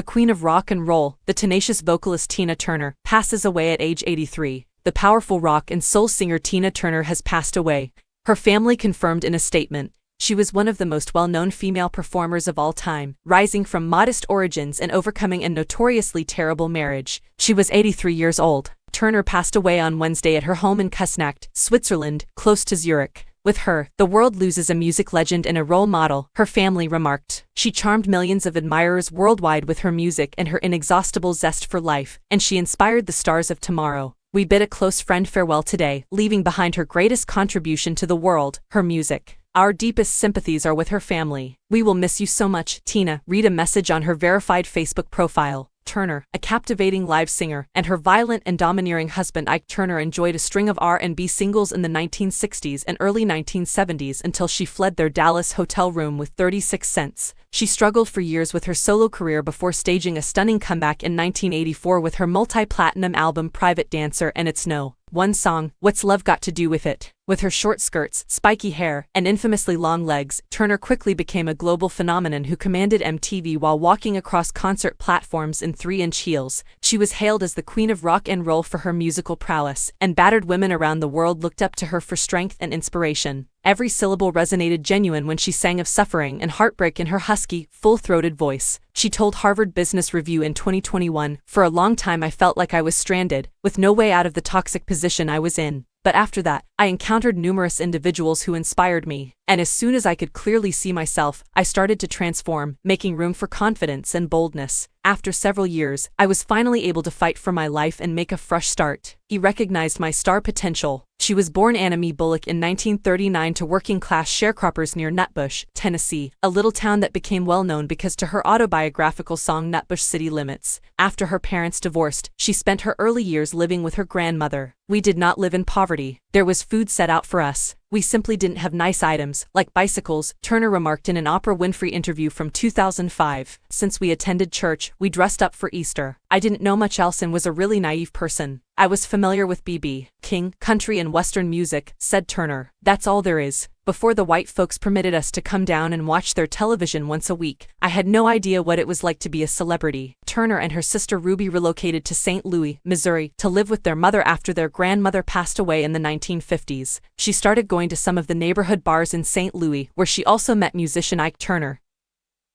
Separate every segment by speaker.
Speaker 1: the queen of rock and roll, the tenacious vocalist Tina Turner, passes away at age 83. The powerful rock and soul singer Tina Turner has passed away. Her family confirmed in a statement. She was one of the most well-known female performers of all time, rising from modest origins and overcoming a notoriously terrible marriage. She was 83 years old. Turner passed away on Wednesday at her home in Küsnacht, Switzerland, close to Zurich. With her, the world loses a music legend and a role model, her family remarked. She charmed millions of admirers worldwide with her music and her inexhaustible zest for life, and she inspired the stars of tomorrow. We bid a close friend farewell today, leaving behind her greatest contribution to the world, her music. Our deepest sympathies are with her family. We will miss you so much, Tina. Read a message on her verified Facebook profile. Turner, a captivating live singer, and her violent and domineering husband Ike Turner enjoyed a string of R&B singles in the 1960s and early 1970s until she fled their Dallas hotel room with 36 cents. She struggled for years with her solo career before staging a stunning comeback in 1984 with her multi-platinum album Private Dancer and its No. 1 song, What's Love Got to Do With It? With her short skirts, spiky hair, and infamously long legs, Turner quickly became a global phenomenon who commanded MTV while walking across concert platforms in 3-inch heels. She was hailed as the queen of rock and roll for her musical prowess, and battered women around the world looked up to her for strength and inspiration. Every syllable resonated genuine when she sang of suffering and heartbreak in her husky, full-throated voice. She told Harvard Business Review in 2021, "For a long time I felt like I was stranded, with no way out of the toxic position I was in. But after that, I encountered numerous individuals who inspired me, and as soon as I could clearly see myself, I started to transform, making room for confidence and boldness. After several years, I was finally able to fight for my life and make a fresh start. He recognized my star potential." She was born Anna Mee Bullock in 1939 to working-class sharecroppers near Nutbush, Tennessee, a little town that became well-known because to her autobiographical song Nutbush City Limits. After her parents divorced, she spent her early years living with her grandmother. "We did not live in poverty. There was food set out for us. We simply didn't have nice items, like bicycles," Turner remarked in an Oprah Winfrey interview from 2005. "Since we attended church, we dressed up for Easter. I didn't know much else and was a really naive person. I was familiar with B.B. King, country and Western music," said Turner. "That's all there is. Before the white folks permitted us to come down and watch their television once a week, I had no idea what it was like to be a celebrity." Turner and her sister Ruby relocated to St. Louis, Missouri, to live with their mother after their grandmother passed away in the 1950s. She started going to some of the neighborhood bars in St. Louis, where she also met musician Ike Turner,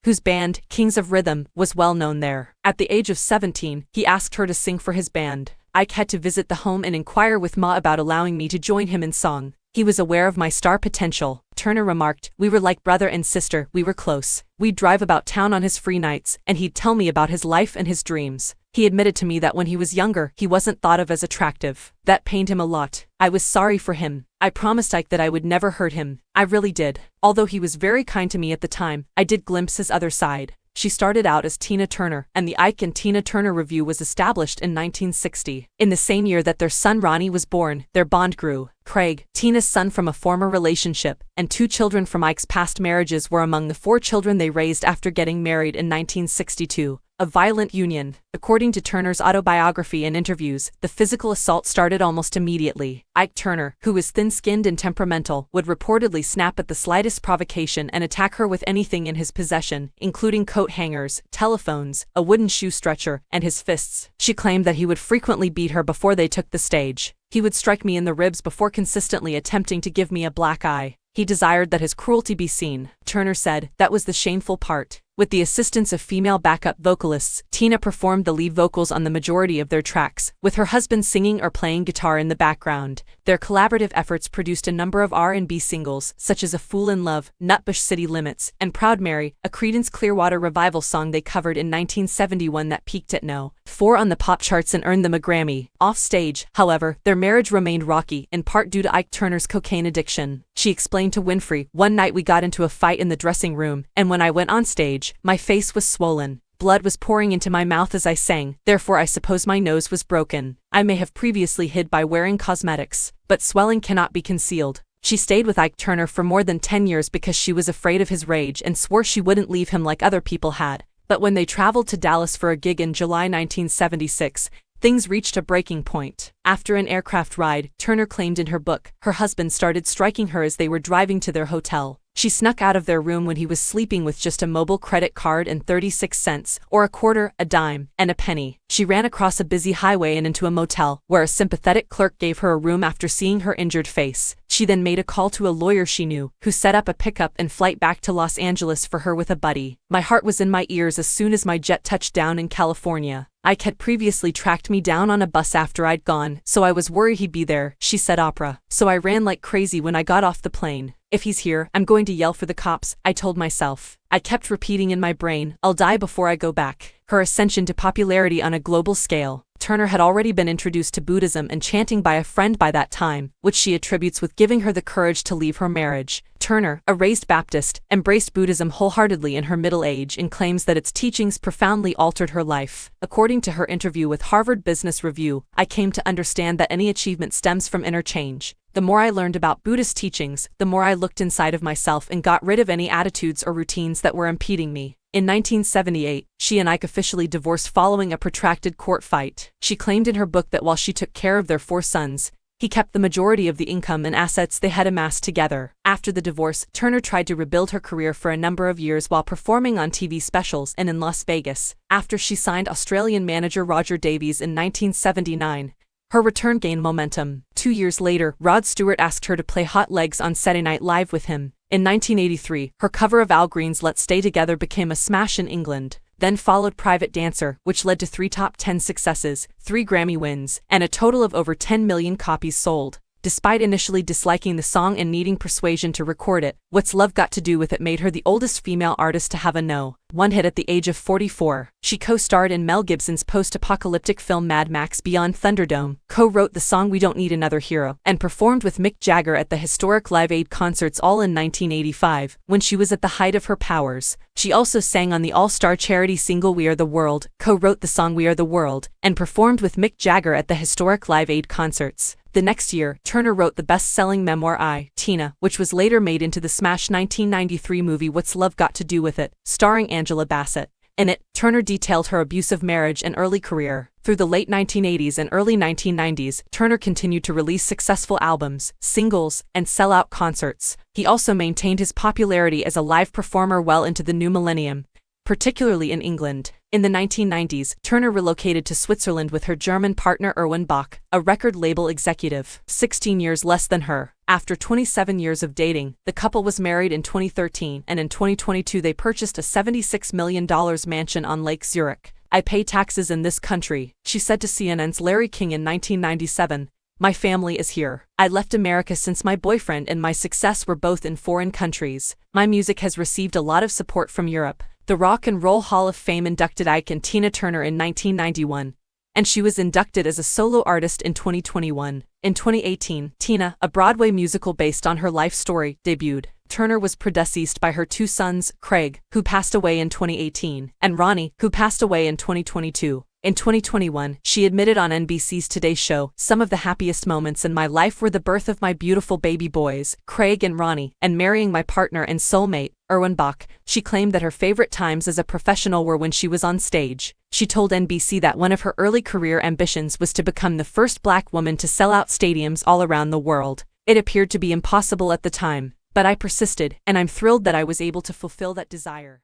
Speaker 1: whose band, Kings of Rhythm, was well known there. At the age of 17, he asked her to sing for his band. "Ike had to visit the home and inquire with Ma about allowing me to join him in song. He was aware of my star potential," Turner remarked. "We were like brother and sister, we were close. We'd drive about town on his free nights, and he'd tell me about his life and his dreams. He admitted to me that when he was younger, he wasn't thought of as attractive. That pained him a lot. I was sorry for him. I promised Ike that I would never hurt him. I really did. Although he was very kind to me at the time, I did glimpse his other side." She started out as Tina Turner, and the Ike and Tina Turner Revue was established in 1960. In the same year that their son Ronnie was born, their bond grew. Craig, Tina's son from a former relationship, and 2 children from Ike's past marriages were among the 4 children they raised after getting married in 1962. A violent union. According to Turner's autobiography and interviews, the physical assault started almost immediately. Ike Turner, who was thin-skinned and temperamental, would reportedly snap at the slightest provocation and attack her with anything in his possession, including coat hangers, telephones, a wooden shoe stretcher, and his fists. She claimed that he would frequently beat her before they took the stage. "He would strike me in the ribs before consistently attempting to give me a black eye. He desired that his cruelty be seen," Turner said. "That was the shameful part." With the assistance of female backup vocalists, Tina performed the lead vocals on the majority of their tracks, with her husband singing or playing guitar in the background. Their collaborative efforts produced a number of R&B singles, such as A Fool in Love, Nutbush City Limits, and Proud Mary, a Creedence Clearwater Revival song they covered in 1971 that peaked at No. 4 on the pop charts and earned them a Grammy. Off stage, however, their marriage remained rocky, in part due to Ike Turner's cocaine addiction. She explained to Winfrey, "One night we got into a fight in the dressing room, and when I went on stage, my face was swollen. Blood was pouring into my mouth as I sang, therefore I suppose my nose was broken. I may have previously hid by wearing cosmetics, but swelling cannot be concealed." She stayed with Ike Turner for more than 10 years because she was afraid of his rage and swore she wouldn't leave him like other people had. But when they traveled to Dallas for a gig in July 1976, things reached a breaking point. After an aircraft ride, Turner claimed in her book, her husband started striking her as they were driving to their hotel. She snuck out of their room when he was sleeping with just a mobile credit card and 36 cents, or a quarter, a dime, and a penny. She ran across a busy highway and into a motel, where a sympathetic clerk gave her a room after seeing her injured face. She then made a call to a lawyer she knew, who set up a pickup and flight back to Los Angeles for her with a buddy. My heart was in my ears as soon as my jet touched down in California. Ike had previously tracked me down on a bus after I'd gone, so I was worried he'd be there, she said Oprah. So I ran like crazy when I got off the plane. If he's here, I'm going to yell for the cops, I told myself. I kept repeating in my brain, I'll die before I go back. Her ascension to popularity on a global scale. Turner had already been introduced to Buddhism and chanting by a friend by that time, which she attributes with giving her the courage to leave her marriage. Turner, a raised Baptist, embraced Buddhism wholeheartedly in her middle age and claims that its teachings profoundly altered her life. According to her interview with Harvard Business Review, I came to understand that any achievement stems from inner change. The more I learned about Buddhist teachings, the more I looked inside of myself and got rid of any attitudes or routines that were impeding me. In 1978, she and Ike officially divorced following a protracted court fight. She claimed in her book that while she took care of their 4 sons, he kept the majority of the income and assets they had amassed together. After the divorce, Turner tried to rebuild her career for a number of years while performing on TV specials and in Las Vegas. After she signed Australian manager Roger Davies in 1979, her return gained momentum. 2 years later, Rod Stewart asked her to play Hot Legs on Saturday Night Live with him. In 1983, her cover of Al Green's Let's Stay Together became a smash in England. Then followed Private Dancer, which led to 3 top 10 successes, 3 Grammy wins, and a total of over 10 million copies sold. Despite initially disliking the song and needing persuasion to record it, What's Love Got to Do with It made her the oldest female artist to have a No.1 hit at the age of 44. She co-starred in Mel Gibson's post-apocalyptic film Mad Max Beyond Thunderdome, co-wrote the song We Don't Need Another Hero, and performed with Mick Jagger at the historic Live Aid concerts all in 1985, when she was at the height of her powers. She also sang on the all-star charity single We Are the World, co-wrote the song We Are the World, and performed with Mick Jagger at the historic Live Aid concerts. The next year, Turner wrote the best-selling memoir I, Tina, which was later made into the smash 1993 movie What's Love Got to Do with It, starring Angela Bassett. In it, Turner detailed her abusive marriage and early career. Through the late 1980s and early 1990s, Turner continued to release successful albums, singles, and sell-out concerts. He also maintained his popularity as a live performer well into the new millennium, particularly in England. In the 1990s, Turner relocated to Switzerland with her German partner Erwin Bach, a record label executive, 16 years less than her. After 27 years of dating, the couple was married in 2013, and in 2022 they purchased a $76 million mansion on Lake Zurich. I pay taxes in this country, she said to CNN's Larry King in 1997. My family is here. I left America since my boyfriend and my success were both in foreign countries. My music has received a lot of support from Europe. The Rock and Roll Hall of Fame inducted Ike and Tina Turner in 1991, and she was inducted as a solo artist in 2021. In 2018, Tina, a Broadway musical based on her life story, debuted. Turner was predeceased by her 2 sons, Craig, who passed away in 2018, and Ronnie, who passed away in 2022. In 2021, she admitted on NBC's Today Show, "Some of the happiest moments in my life were the birth of my beautiful baby boys, Craig and Ronnie, and marrying my partner and soulmate, Erwin Bach." She claimed that her favorite times as a professional were when she was on stage. She told NBC that one of her early career ambitions was to become the first Black woman to sell out stadiums all around the world. It appeared to be impossible at the time, but I persisted, and I'm thrilled that I was able to fulfill that desire.